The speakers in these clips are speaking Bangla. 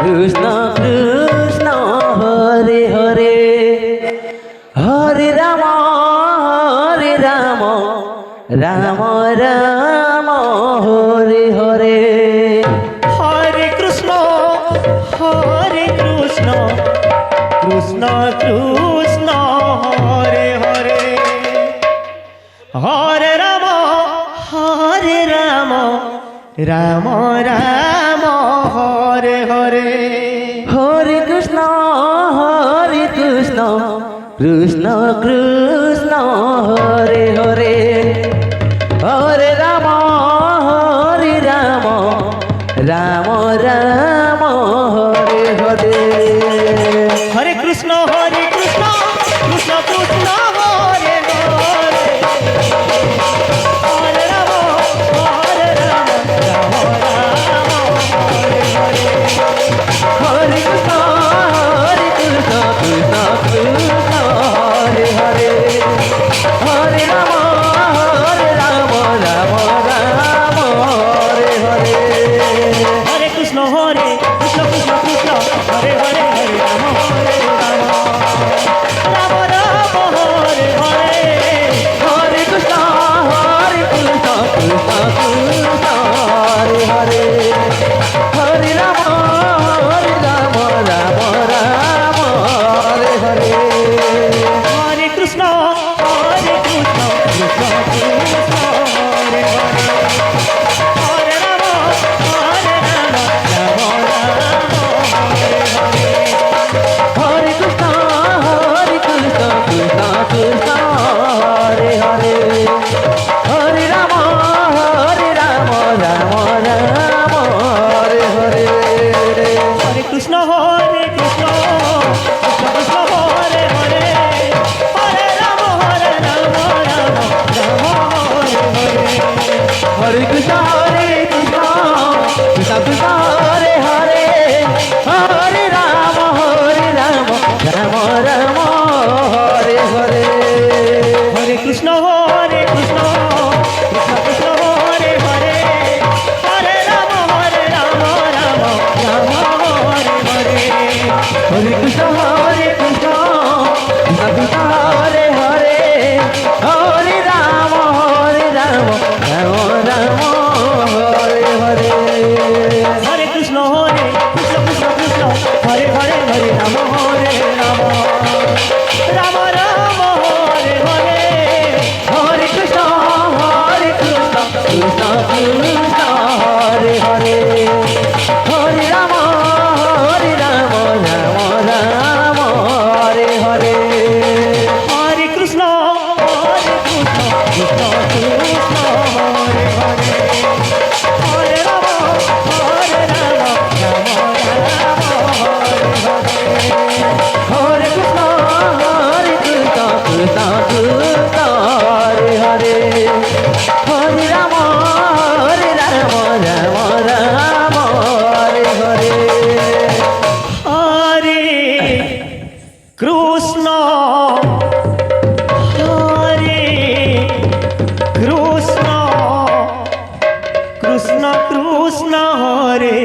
কৃষ্ণ কৃষ্ণ হরে হরে হরে রাম রাম রাম হরে হরে হরে কৃষ্ণ কৃষ্ণ কৃষ্ণ হরে হরে হরে রাম রাম রাম হরে হরে হরে কৃষ্ণ কৃষ্ণ কৃষ্ণ হরে হরে হরে রাম রাম রাম হরে হরে হরে কৃষ্ণ কৃষ্ণ কৃষ্ণ হরে হরে হরে রাম রাম রাম হরে হরে হরে কৃষ্ণ কৃষ্ণ কৃষ্ণ হরে হরে হরে রাম রাম রাম হরে হরে হরে কৃষ্ণ কৃষ্ণ কৃষ্ণ হরে হরে হরে রাম রাম রাম হরে হরে হরে কৃষ্ণ কৃষ্ণ কৃষ্ণ হরে হরে হরে রাম রাম রাম হরে হরে হরে কৃষ্ণ কৃষ্ণ কৃষ্ণ হরে হরে হরে রাম রাম রাম হরে হরে হরে কৃষ্ণ কৃষ্ণ কৃষ্ণ হরে হরে হরে রাম রাম রাম হরে হরে হরে কৃষ্ণ কৃষ্ণ কৃষ্ণ হরে হরে হরে রাম রাম রাম হরে হরে হরে কৃষ্ণ কৃষ্ণ কৃষ্ণ হরে হরে হরে রাম রাম রাম হরে হরে হরে কৃষ্ণ কৃষ্ণ কৃষ্ণ হরে হরে হরে রাম রাম রাম হরে হরে হরে কৃষ্ণ কৃষ্ণ কৃষ্ণ হরে হরে হরে রাম রাম রাম হরে হরে হরে কৃষ্ণ কৃষ্ণ কৃষ্ণ হরে হরে হরে রাম রাম রাম হরে হরে হরে কৃষ্ণ কৃষ্ণ কৃষ্ণ হরে হরে হরে রাম রাম রাম হরে হরে হরে কৃষ্ণ কৃষ্ণ কৃষ্ণ হরে হরে হরে রাম রাম রাম হরে হরে হরে কৃষ্ণ কৃষ্ণ কৃষ্ণ হরে হরে হরে রাম রাম হরে হরে হরে কৃষ্ণ কৃষ্ণ কৃষ্ণ কৃষ্ণ হরে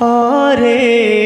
হরে